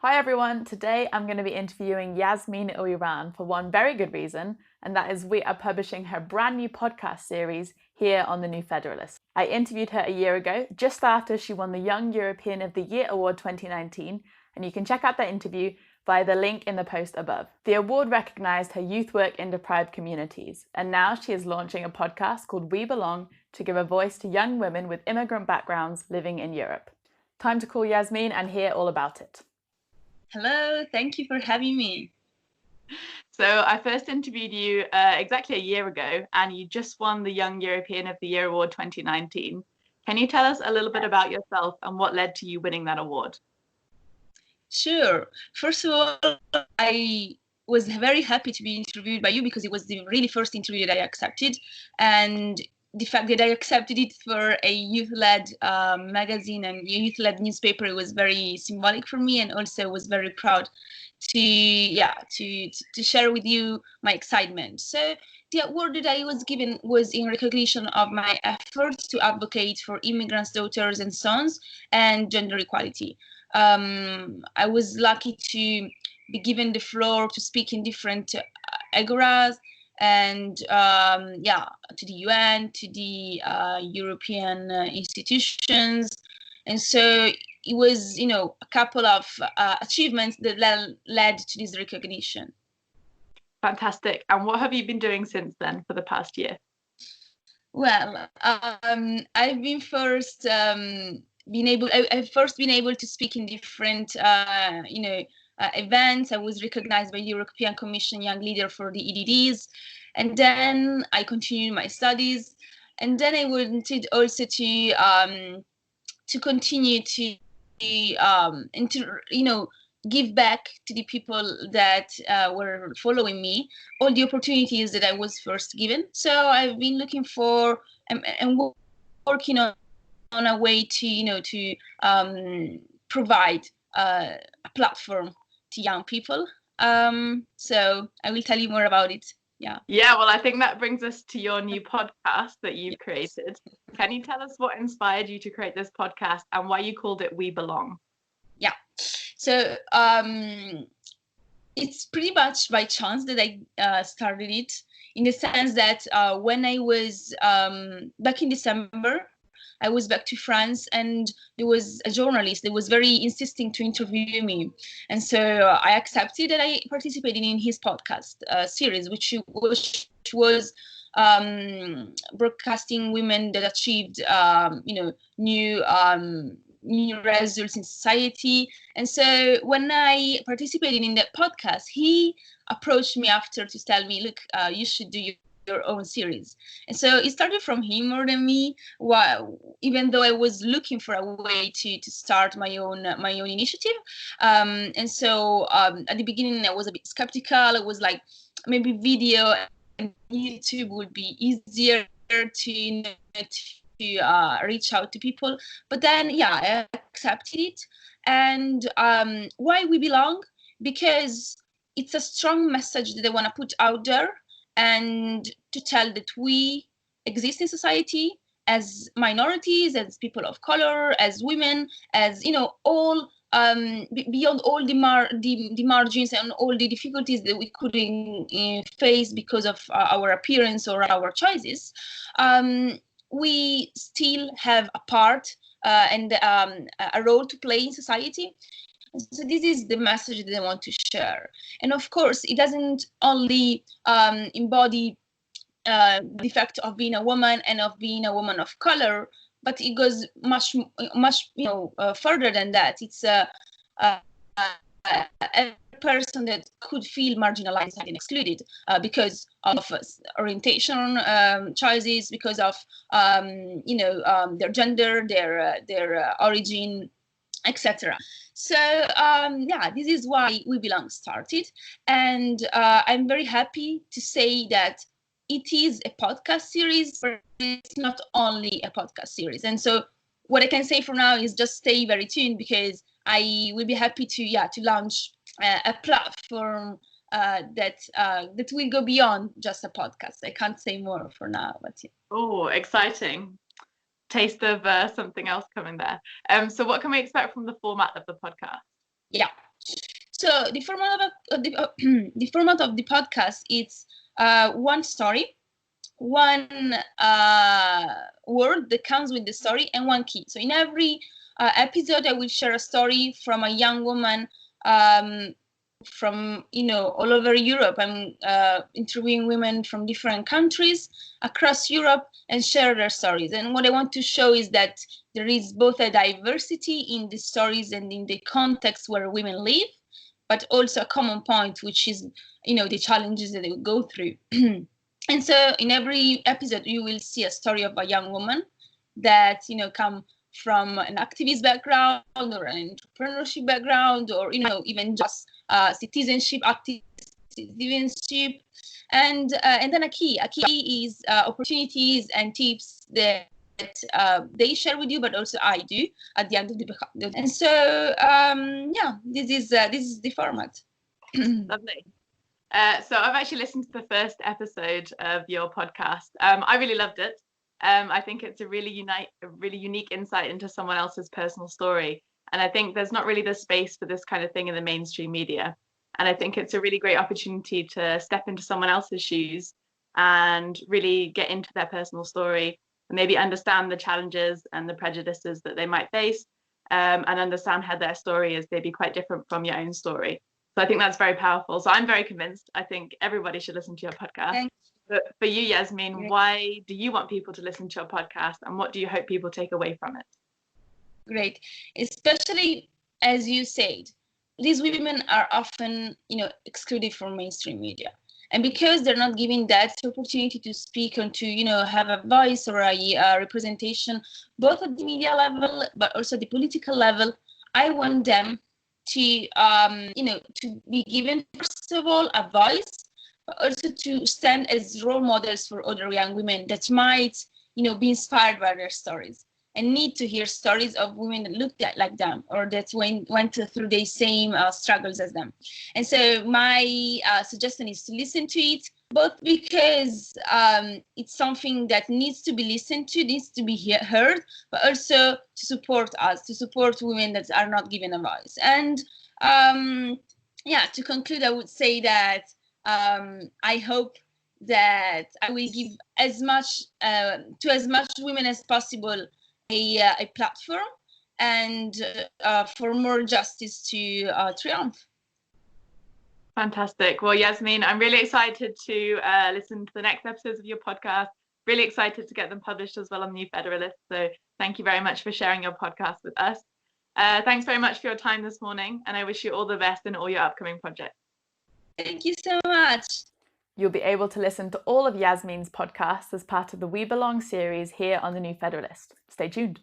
Hi everyone, today I'm going to be interviewing Yasmine Ouirhrane for one very good reason, and that is we are publishing her brand new podcast series here on the New Federalist. I interviewed her a year ago, just after she won the Young European of the Year Award 2019, and you can check out that interview via the link in the post above. The award recognised her youth work in deprived communities, and now she is launching a podcast called We Belong to give a voice to young women with immigrant backgrounds living in Europe. Time to call Yasmine and hear all about it. Hello, thank you for having me. So I first interviewed you exactly a year ago, and you just won the Young European of the Year Award 2019. Can you tell us a little bit about yourself and what led to you winning that award? Sure. First of all, I was very happy to be interviewed by you because it was the really first interview that I accepted. And the fact that I accepted it for a youth-led magazine and youth-led newspaper, it was very symbolic for me, and also was very proud to share with you my excitement. So the award that I was given was in recognition of my efforts to advocate for immigrants' daughters and sons and gender equality. I was lucky to be given the floor to speak in different agoras and to the UN, to the European institutions. And so it was, a couple of achievements that led to this recognition. Fantastic. And what have you been doing since then for the past year? Well, I've been first I've first been able to speak in different events. I was recognized by the European Commission Young Leader for the EDDs, and then I continued my studies, and then I wanted also to continue to give back to the people that were following me all the opportunities that I was first given. So I've been looking for and working on a way to provide a platform to young people. So I will tell you more about it. Yeah, well, I think that brings us to your new podcast that you've created. Can you tell us what inspired you to create this podcast and why you called it We Belong? Yeah. So it's pretty much by chance that I started it, in the sense that when I was back in December, I was back to France, and there was a journalist that was very insisting to interview me. And so I accepted, and I participated in his podcast series, which was broadcasting women that achieved, new results in society. And so when I participated in that podcast, he approached me after to tell me, look, you should do your own series. And so it started from him more than me, even though I was looking for a way to start my own initiative. And so at the beginning I was a bit skeptical. I was like, maybe video and YouTube would be easier to reach out to people. But then I accepted it. And why We Belong? Because it's a strong message that I want to put out there, and to tell that we exist in society as minorities, as people of color, as women, as all beyond all the margins and all the difficulties that we could face because of our appearance or our choices. We still have a part and a role to play in society. So this is the message that I want to share. And of course, it doesn't only embody the fact of being a woman and of being a woman of color, but it goes much further than that. It's a person that could feel marginalized and excluded because of orientation choices, because of their gender, their origin, etc. So this is why We Belong started, and I'm very happy to say that it is a podcast series, but it's not only a podcast series. And so what I can say for now is just stay very tuned, because I will be happy to launch a platform that will go beyond just a podcast. I can't say more for now, but yeah. Oh, exciting. Taste of something else coming there. So what can we expect from the format of the podcast? Yeah, So the format of the format of the podcast is one story, one word that comes with the story, and one key. So in every episode, I will share a story from a young woman from all over Europe. I'm interviewing women from different countries across Europe and share their stories. And what I want to show is that there is both a diversity in the stories and in the context where women live, but also a common point, which is the challenges that they go through. And so in every episode, you will see a story of a young woman that come from an activist background or an entrepreneurship background, or even just citizenship, active citizenship, and then a key is opportunities and tips that they share with you, but also I do at the end of the book. And so this is the format. Lovely. So I've actually listened to the first episode of your podcast. I really loved it. I think it's a really unique insight into someone else's personal story. And I think there's not really the space for this kind of thing in the mainstream media. And I think it's a really great opportunity to step into someone else's shoes and really get into their personal story and maybe understand the challenges and the prejudices that they might face, and understand how their story is maybe quite different from your own story. So I think that's very powerful. So I'm very convinced. I think everybody should listen to your podcast. But for you, Yasmine, why do you want people to listen to your podcast, and what do you hope people take away from it? Great. Especially, as you said, these women are often, excluded from mainstream media. And because they're not given that opportunity to speak and to, have a voice or a representation, both at the media level, but also the political level, I want them to, to be given, first of all, a voice, but also to stand as role models for other young women that might, be inspired by their stories and need to hear stories of women that looked like them or that went through the same struggles as them. And so my suggestion is to listen to it, both because it's something that needs to be listened to, needs to be heard, but also to support us, to support women that are not given a voice. And to conclude, I would say that I hope that I will give as much to as much women as possible a platform, and for more justice to triumph. Fantastic. Well, Yasmine, I'm really excited to listen to the next episodes of your podcast. Really excited to get them published as well on the New Federalist. So thank you very much for sharing your podcast with us. Thanks very much for your time this morning, and I wish you all the best in all your upcoming projects. Thank you so much. You'll be able to listen to all of Yasmine's podcasts as part of the We Belong series here on the New Federalist. Stay tuned.